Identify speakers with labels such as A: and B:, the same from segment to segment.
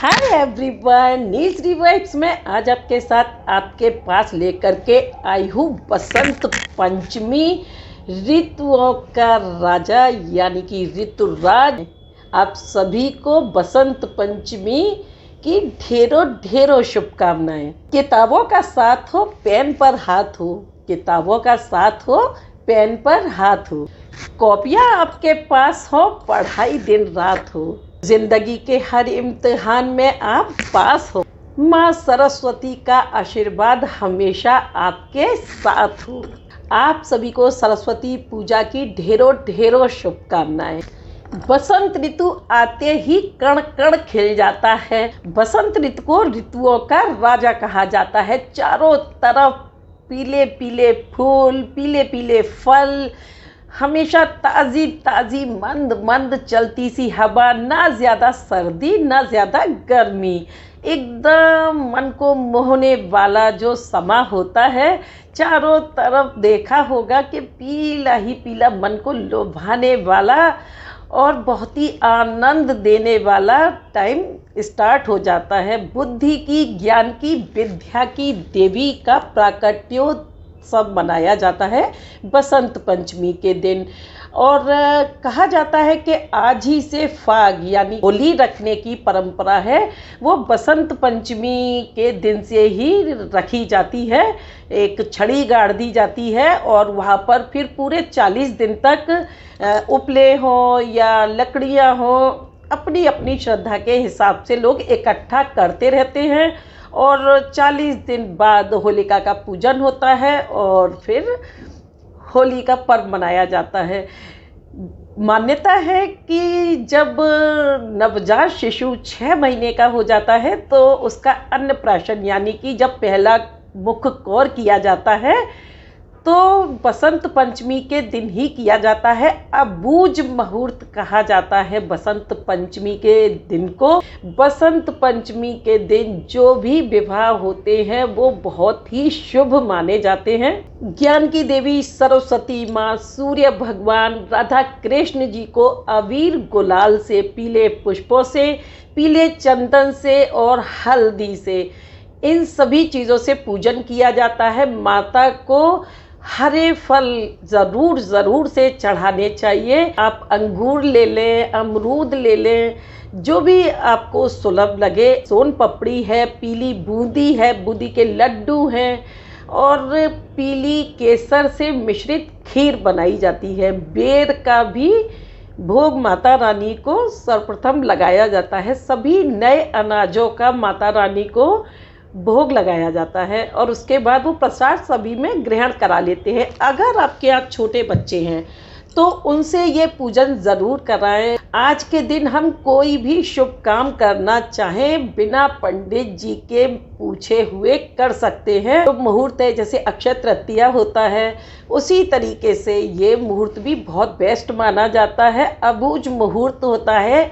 A: Hi everyone, नीज रिवाइट्स में आज आपके साथ आपके पास लेकर के आई हूँ बसंत पंचमी। ऋतुओं का राजा यानी कि ऋतुराज आप सभी को बसंत पंचमी की ढेरों ढेरों शुभकामनाएं। किताबों का साथ हो, पेन पर हाथ हो, किताबों का साथ हो, पेन पर हाथ हो, कॉपियाँ आपके पास हो, पढ़ाई दिन रात हो, जिंदगी के हर इम्तिहान में आप पास हो। माँ सरस्वती का आशीर्वाद हमेशा आपके साथ हो। आप सभी को सरस्वती पूजा की ढेरों ढेरों शुभकामनाएं। बसंत ऋतु आते ही कण कण खिल जाता है। बसंत ऋतु को ऋतुओं का राजा कहा जाता है। चारों तरफ पीले पीले फूल, पीले पीले फल, हमेशा ताज़ी ताज़ी मंद मंद चलती सी हवा, ना ज़्यादा सर्दी ना ज़्यादा गर्मी, एकदम मन को मोहने वाला जो समा होता है। चारों तरफ देखा होगा कि पीला ही पीला, मन को लुभाने वाला और बहुत ही आनंद देने वाला टाइम स्टार्ट हो जाता है। बुद्धि की, ज्ञान की, विद्या की देवी का प्राकट्योत्सव मनाया जाता है बसंत पंचमी के दिन। और कहा जाता है कि आज ही से फाग यानी होली रखने की परंपरा है, वो बसंत पंचमी के दिन से ही रखी जाती है। एक छड़ी गाड़ दी जाती है और वहाँ पर फिर पूरे 40 दिन तक उपले हों या लकड़ियाँ हों, अपनी अपनी श्रद्धा के हिसाब से लोग इकट्ठा करते रहते हैं। और 40 दिन बाद होलिका का पूजन होता है और फिर होली का पर्व मनाया जाता है। मान्यता है कि जब नवजात शिशु 6 महीने का हो जाता है तो उसका अन्नप्राशन यानी कि जब पहला मुख कौर किया जाता है तो बसंत पंचमी के दिन ही किया जाता है। अबूझ मुहूर्त कहा जाता है बसंत पंचमी के दिन को। बसंत पंचमी के दिन जो भी विवाह होते हैं वो बहुत ही शुभ माने जाते हैं। ज्ञान की देवी सरस्वती माँ, सूर्य भगवान, राधा कृष्ण जी को अबीर गुलाल से, पीले पुष्पों से, पीले चंदन से और हल्दी से, इन सभी चीज़ों से पूजन किया जाता है। माता को हरे फल ज़रूर से चढ़ाने चाहिए। आप अंगूर ले लें, अमरूद ले लें, जो भी आपको सुलभ लगे। सोन पपड़ी है, पीली बूंदी है, बूंदी के लड्डू हैं और पीली केसर से मिश्रित खीर बनाई जाती है। बेर का भी भोग माता रानी को सर्वप्रथम लगाया जाता है। सभी नए अनाजों का माता रानी को भोग लगाया जाता है और उसके बाद वो प्रसाद सभी में ग्रहण करा लेते हैं। अगर आपके यहाँ छोटे बच्चे हैं तो उनसे ये पूजन ज़रूर कराएं। आज के दिन हम कोई भी शुभ काम करना चाहें बिना पंडित जी के पूछे हुए कर सकते हैं। शुभ मुहूर्त है, जैसे अक्षय तृतीया होता है उसी तरीके से ये मुहूर्त भी बहुत बेस्ट माना जाता है। अबूझ मुहूर्त होता है,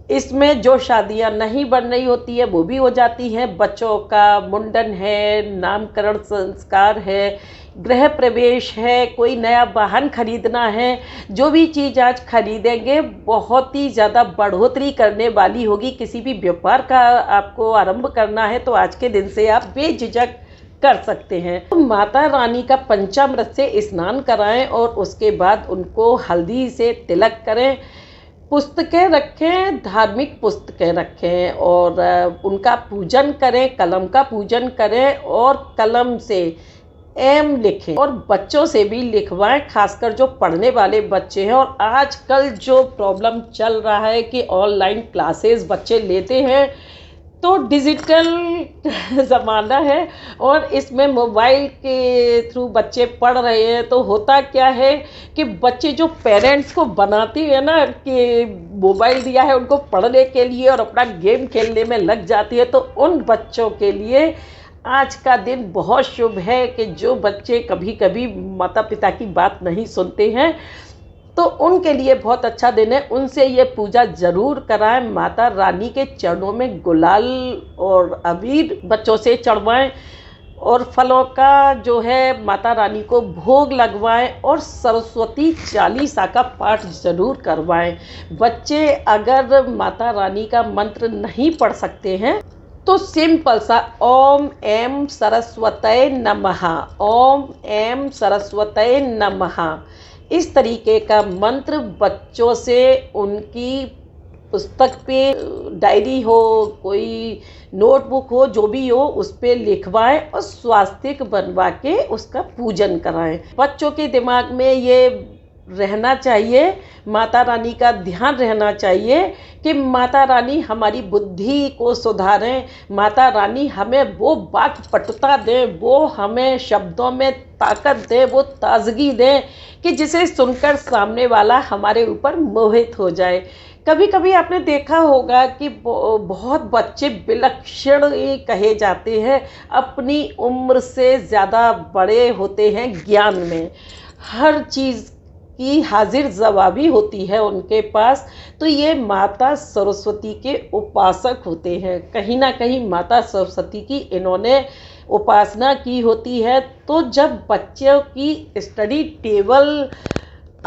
A: इसमें जो शादियां नहीं बन रही होती है वो भी हो जाती हैं। बच्चों का मुंडन है, नामकरण संस्कार है, गृह प्रवेश है, कोई नया वाहन खरीदना है, जो भी चीज़ आज खरीदेंगे बहुत ही ज़्यादा बढ़ोतरी करने वाली होगी। किसी भी व्यापार का आपको आरंभ करना है तो आज के दिन से आप बेझिझक कर सकते हैं। तो माता रानी का पंचामृत से स्नान कराएं और उसके बाद उनको हल्दी से तिलक करें। पुस्तकें रखें, धार्मिक पुस्तकें रखें और उनका पूजन करें, कलम का पूजन करें और कलम से एम लिखें और बच्चों से भी लिखवाएं, खासकर जो पढ़ने वाले बच्चे हैं। और आजकल जो प्रॉब्लम चल रहा है कि ऑनलाइन क्लासेस बच्चे लेते हैं तो डिजिटल ज़माना है और इसमें मोबाइल के थ्रू बच्चे पढ़ रहे हैं। तो होता क्या है कि बच्चे जो पेरेंट्स को बनाती है ना कि मोबाइल दिया है उनको पढ़ने के लिए और अपना गेम खेलने में लग जाती है, तो उन बच्चों के लिए आज का दिन बहुत शुभ है कि जो बच्चे कभी कभी माता पिता की बात नहीं सुनते हैं तो उनके लिए बहुत अच्छा दिन है। उनसे ये पूजा ज़रूर कराएं। माता रानी के चरणों में गुलाल और अबीर बच्चों से चढ़वाएं। और फलों का जो है माता रानी को भोग लगवाएं और सरस्वती चालीसा का पाठ जरूर करवाएं। बच्चे अगर माता रानी का मंत्र नहीं पढ़ सकते हैं तो सिंपल सा ओम ऐं सरस्वतये नमः, ओम ऐं सरस्वतये नमः, इस तरीके का मंत्र बच्चों से उनकी पुस्तक पे, डायरी हो, कोई नोटबुक हो, जो भी हो, उस पे लिखवाएं और स्वास्तिक बनवा के उसका पूजन कराएं। बच्चों के दिमाग में ये रहना चाहिए, माता रानी का ध्यान रहना चाहिए कि माता रानी हमारी बुद्धि को सुधारें, माता रानी हमें वो वाक पटुता दें, वो हमें शब्दों में ताकत दें, वो ताजगी दें कि जिसे सुनकर सामने वाला हमारे ऊपर मोहित हो जाए। कभी कभी आपने देखा होगा कि बहुत बच्चे विलक्षण कहे जाते हैं, अपनी उम्र से ज़्यादा बड़े होते हैं ज्ञान में, हर चीज़ की हाजिर जवाबी होती है उनके पास। तो ये माता सरस्वती के उपासक होते हैं, कहीं ना कहीं माता सरस्वती की इन्होंने उपासना की होती है। तो जब बच्चों की स्टडी टेबल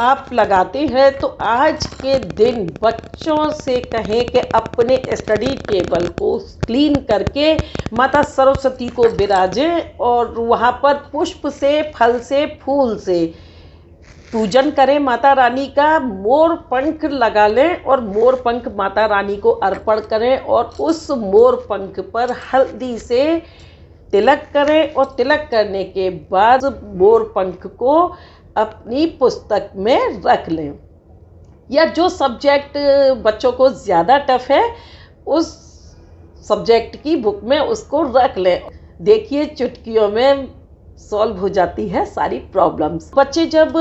A: आप लगाते हैं तो आज के दिन बच्चों से कहें कि अपने स्टडी टेबल को क्लीन करके माता सरस्वती को विराजें और वहाँ पर पुष्प से, फल से, फूल से पूजन करें माता रानी का। मोर पंख लगा लें और मोर पंख माता रानी को अर्पण करें और उस मोर पंख पर हल्दी से तिलक करें और तिलक करने के बाद मोर पंख को अपनी पुस्तक में रख लें। या जो सब्जेक्ट बच्चों को ज़्यादा टफ है उस सब्जेक्ट की बुक में उसको रख लें। देखिए चुटकियों में सॉल्व हो जाती है सारी प्रॉब्लम्स। बच्चे जब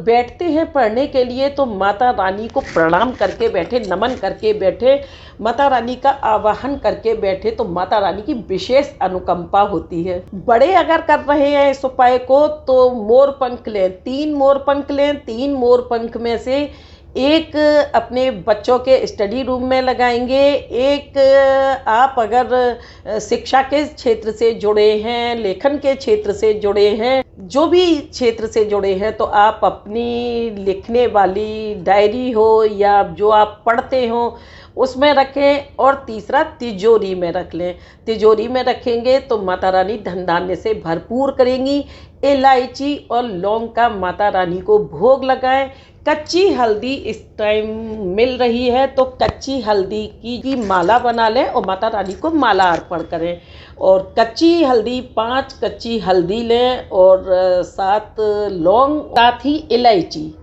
A: बैठते हैं पढ़ने के लिए तो माता रानी को प्रणाम करके बैठे, नमन करके बैठे, माता रानी का आवाहन करके बैठे तो माता रानी की विशेष अनुकंपा होती है। बड़े अगर कर रहे हैं इस उपाय को तो मोर पंख लें, 3 मोर पंख लें, 3 मोर पंख में से एक अपने बच्चों के स्टडी रूम में लगाएंगे, एक आप अगर शिक्षा के क्षेत्र से जुड़े हैं, लेखन के क्षेत्र से जुड़े हैं, जो भी क्षेत्र से जुड़े हैं तो आप अपनी लिखने वाली डायरी हो या जो आप पढ़ते हो उसमें रखें और तीसरा तिजोरी में रख लें। तिजोरी में रखेंगे तो माता रानी धन धान्य से भरपूर करेंगी। इलायची और लौंग का माता रानी को भोग लगाएं। कच्ची हल्दी इस टाइम मिल रही है तो कच्ची हल्दी की माला बना लें और माता रानी को माला अर्पण करें। और कच्ची हल्दी 5 कच्ची हल्दी लें और 7 लौंग, साथ ही इलायची,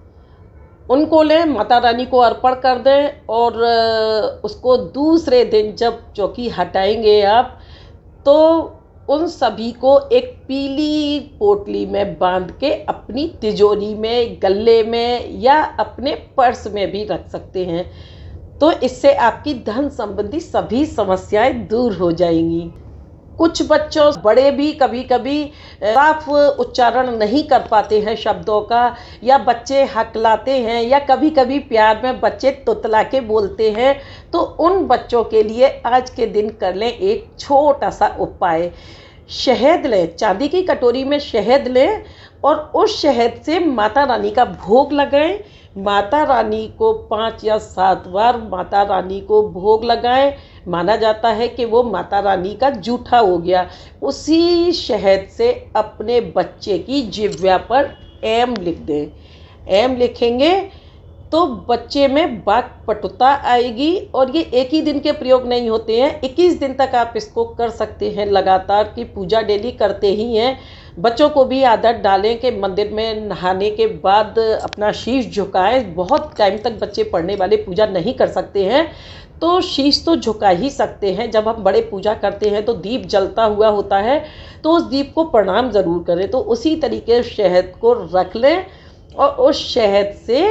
A: उनको लें, माता रानी को अर्पण कर दें। और उसको दूसरे दिन जब चौकी हटाएंगे आप तो उन सभी को एक पीली पोटली में बांध के अपनी तिजोरी में, गल्ले में या अपने पर्स में भी रख सकते हैं। तो इससे आपकी धन संबंधी सभी समस्याएं दूर हो जाएंगी। कुछ बच्चों, बड़े भी कभी कभी साफ उच्चारण नहीं कर पाते हैं शब्दों का, या बच्चे हकलाते हैं, या कभी कभी प्यार में बच्चे तुतला के बोलते हैं, तो उन बच्चों के लिए आज के दिन कर लें एक छोटा सा उपाय। शहद लें, चांदी की कटोरी में शहद लें और उस शहद से माता रानी का भोग लगाएं। माता रानी को 5 या 7 बार माता रानी को भोग लगाएं। माना जाता है कि वो माता रानी का जूठा हो गया। उसी शहद से अपने बच्चे की जिह्वा पर एम लिख दें। एम लिखेंगे तो बच्चे में वाक पटुता आएगी। और ये एक ही दिन के प्रयोग नहीं होते हैं, 21 दिन तक आप इसको कर सकते हैं लगातार, की पूजा डेली करते ही हैं। बच्चों को भी आदत डालें कि मंदिर में नहाने के बाद अपना शीश झुकाएं। बहुत टाइम तक बच्चे पढ़ने वाले पूजा नहीं कर सकते हैं तो शीश तो झुका ही सकते हैं। जब हम बड़े पूजा करते हैं तो दीप जलता हुआ होता है तो उस दीप को प्रणाम ज़रूर करें। तो उसी तरीके शहद को रख लें और उस शहद से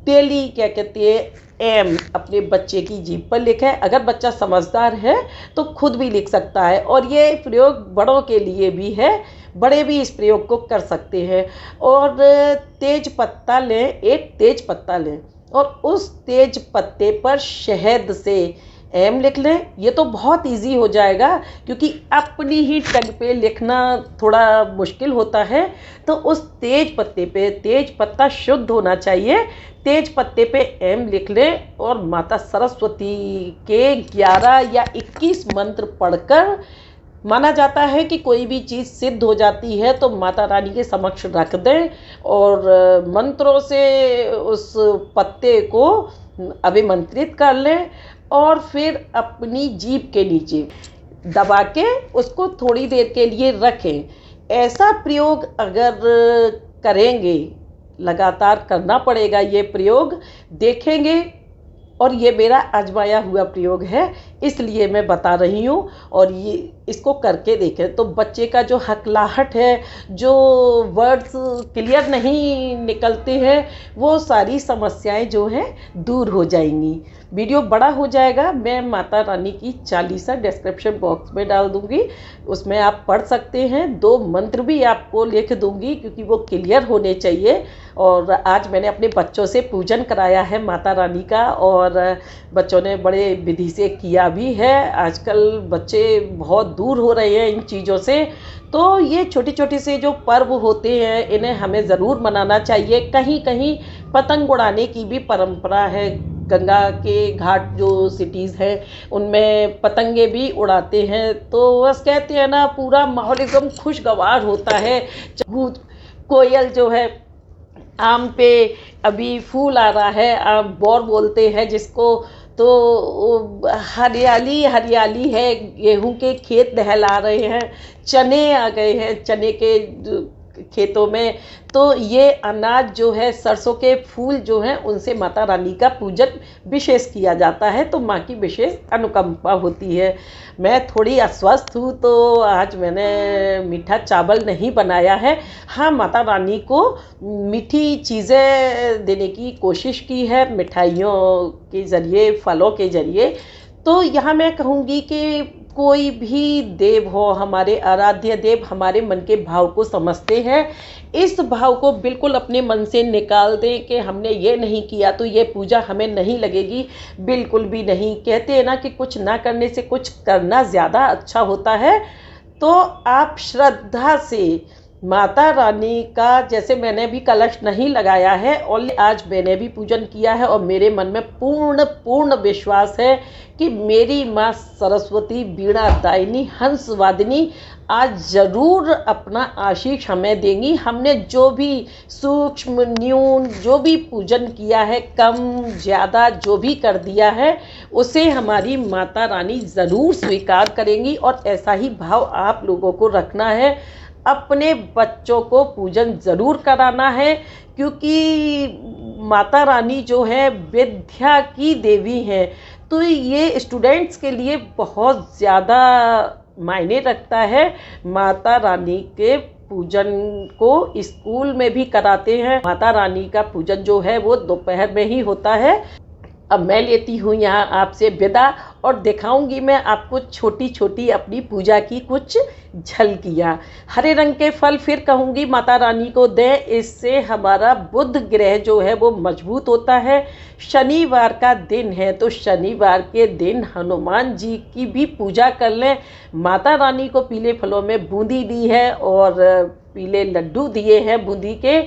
A: डेली क्या कहते हैं एम अपने बच्चे की जीभ पर लिखें। अगर बच्चा समझदार है तो खुद भी लिख सकता है। और ये प्रयोग बड़ों के लिए भी है, बड़े भी इस प्रयोग को कर सकते हैं। और तेज पत्ता लें, एक तेज पत्ता लें और उस तेज पत्ते पर शहद से एम लिख लें। ये तो बहुत इजी हो जाएगा, क्योंकि अपनी ही टग पे लिखना थोड़ा मुश्किल होता है। तो उस तेज पत्ते पे, तेज पत्ता शुद्ध होना चाहिए, तेज पत्ते पे एम लिख लें और माता सरस्वती के 11 या 21 मंत्र पढ़कर, माना जाता है कि कोई भी चीज़ सिद्ध हो जाती है तो माता रानी के समक्ष रख दें और मंत्रों से उस पत्ते को अभिमंत्रित कर लें और फिर अपनी जीभ के नीचे दबा के उसको थोड़ी देर के लिए रखें। ऐसा प्रयोग अगर करेंगे, लगातार करना पड़ेगा ये प्रयोग, देखेंगे। और ये मेरा आजमाया हुआ प्रयोग है, इसलिए मैं बता रही हूँ। और ये इसको करके देखें तो बच्चे का जो हकलाहट है, जो वर्ड्स क्लियर नहीं निकलते हैं, वो सारी समस्याएं जो हैं दूर हो जाएंगी। वीडियो बड़ा हो जाएगा, मैं माता रानी की चालीसा डिस्क्रिप्शन बॉक्स में डाल दूँगी, उसमें आप पढ़ सकते हैं। 2 मंत्र भी आपको लिख दूँगी, क्योंकि वो क्लियर होने चाहिए। और आज मैंने अपने बच्चों से पूजन कराया है माता रानी का, और बच्चों ने बड़े विधि से किया भी है। आजकल बच्चे बहुत दूर हो रहे हैं इन चीज़ों से, तो ये छोटे छोटे से जो पर्व होते हैं इन्हें हमें ज़रूर मनाना चाहिए। कहीं कहीं पतंग उड़ाने की भी परंपरा है, गंगा के घाट जो सिटीज़ हैं उनमें पतंगे भी उड़ाते हैं। तो बस कहते हैं ना, पूरा माहौल एकदम खुशगवार होता है। कोयल जो है, आम पे अभी फूल आ रहा है, आम बोर बोलते हैं जिसको, तो हरियाली हरियाली है, गेहूं के खेत दहला रहे हैं, चने आ गए हैं चने के खेतों में। तो ये अनाज जो है, सरसों के फूल जो हैं, उनसे माता रानी का पूजन विशेष किया जाता है, तो माँ की विशेष अनुकंपा होती है। मैं थोड़ी अस्वस्थ हूँ, तो आज मैंने मीठा चावल नहीं बनाया है। हाँ, माता रानी को मीठी चीज़ें देने की कोशिश की है, मिठाइयों के ज़रिए, फलों के ज़रिए। तो यहाँ मैं कहूँगी कि कोई भी देव हो, हमारे आराध्य देव हमारे मन के भाव को समझते हैं। इस भाव को बिल्कुल अपने मन से निकाल दें कि हमने ये नहीं किया तो ये पूजा हमें नहीं लगेगी, बिल्कुल भी नहीं। कहते हैं ना कि कुछ ना करने से कुछ करना ज़्यादा अच्छा होता है। तो आप श्रद्धा से माता रानी का, जैसे मैंने भी कलश नहीं लगाया है और आज मैंने भी पूजन किया है, और मेरे मन में पूर्ण विश्वास है कि मेरी माँ सरस्वती बीणा दायिनी हंस वादिनी आज ज़रूर अपना आशीष हमें देंगी। हमने जो भी सूक्ष्म न्यून जो भी पूजन किया है, कम ज़्यादा जो भी कर दिया है, उसे हमारी माता रानी ज़रूर स्वीकार करेंगी। और ऐसा ही भाव आप लोगों को रखना है, अपने बच्चों को पूजन ज़रूर कराना है, क्योंकि माता रानी जो है विद्या की देवी है। तो ये स्टूडेंट्स के लिए बहुत ज़्यादा मायने रखता है। माता रानी के पूजन को स्कूल में भी कराते हैं। माता रानी का पूजन जो है वो दोपहर में ही होता है। अब मैं लेती हूँ यहाँ आपसे विदा, और दिखाऊंगी मैं आपको छोटी छोटी अपनी पूजा की कुछ झलकियाँ। हरे रंग के फल फिर कहूँगी माता रानी को दें, इससे हमारा बुध ग्रह जो है वो मजबूत होता है। शनिवार का दिन है, तो शनिवार के दिन हनुमान जी की भी पूजा कर लें। माता रानी को पीले फलों में बूंदी दी है और पीले लड्डू दिए हैं बूंदी के।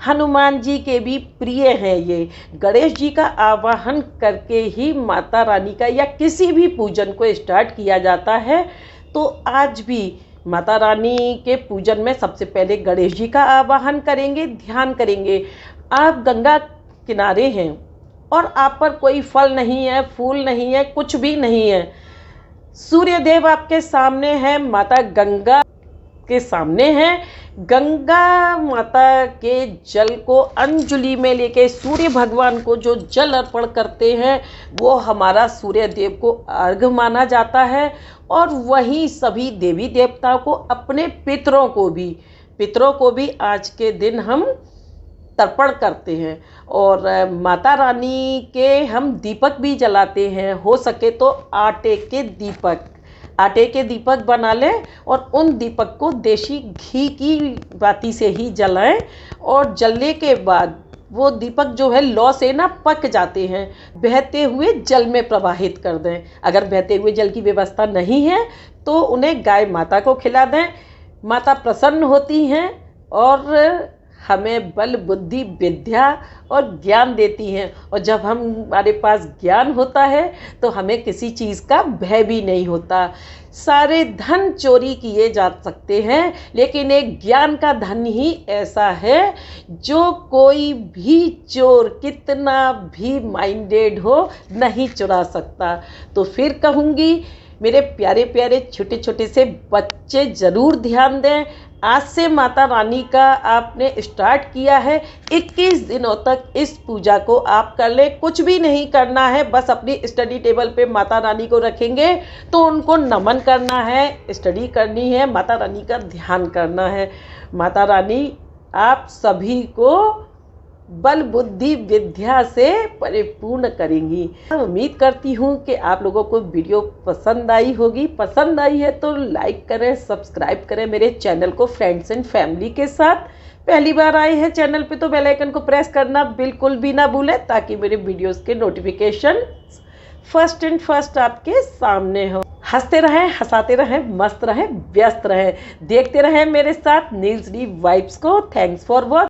A: हनुमान जी के भी प्रिय हैं ये। गणेश जी का आवाहन करके ही माता रानी का या किसी भी पूजन को स्टार्ट किया जाता है। तो आज भी माता रानी के पूजन में सबसे पहले गणेश जी का आवाहन करेंगे, ध्यान करेंगे। आप गंगा किनारे हैं और आप पर कोई फल नहीं है, फूल नहीं है, कुछ भी नहीं है, सूर्य देव आपके सामने है, माता गंगा के सामने है। गंगा माता के जल को अंजलि में लेके सूर्य भगवान को जो जल अर्पण करते हैं, वो हमारा सूर्य देव को अर्घ्य माना जाता है। और वहीं सभी देवी देवताओं को, अपने पितरों को भी आज के दिन हम तर्पण करते हैं। और माता रानी के हम दीपक भी जलाते हैं। हो सके तो आटे के दीपक बना लें और उन दीपक को देसी घी की बाती से ही जलाएं। और जलने के बाद वो दीपक जो है लौ से ना पक जाते हैं, बहते हुए जल में प्रवाहित कर दें। अगर बहते हुए जल की व्यवस्था नहीं है तो उन्हें गाय माता को खिला दें। माता प्रसन्न होती हैं और हमें बल बुद्धि विद्या और ज्ञान देती हैं। और जब हमारे पास ज्ञान होता है तो हमें किसी चीज़ का भय भी नहीं होता। सारे धन चोरी किए जा सकते हैं, लेकिन एक ज्ञान का धन ही ऐसा है जो कोई भी चोर कितना भी माइंडेड हो नहीं चुरा सकता। तो फिर कहूँगी, मेरे प्यारे प्यारे छोटे छोटे से बच्चे ज़रूर ध्यान दें। आज से माता रानी का आपने स्टार्ट किया है, 21 दिनों तक इस पूजा को आप कर लें। कुछ भी नहीं करना है, बस अपनी स्टडी टेबल पे माता रानी को रखेंगे तो उनको नमन करना है, स्टडी करनी है, माता रानी का ध्यान करना है। माता रानी आप सभी को बल बुद्धि विद्या से परिपूर्ण करेंगी। उम्मीद करती हूँ कि आप लोगों को वीडियो पसंद आई होगी। पसंद आई है तो लाइक करें, सब्सक्राइब करें मेरे चैनल को फ्रेंड्स एंड फैमिली के साथ। पहली बार आए हैं चैनल पे तो बेल आइकन को प्रेस करना बिल्कुल भी ना भूलें, ताकि मेरे वीडियोस के नोटिफिकेशन फर्स्ट एंड फर्स्ट आपके सामने हो। हंसते रहें, हंसाते रहें, मस्त रहें, व्यस्त रहें, देखते रहें मेरे साथ नील्स डी वाइब्स को। Thanks for watching.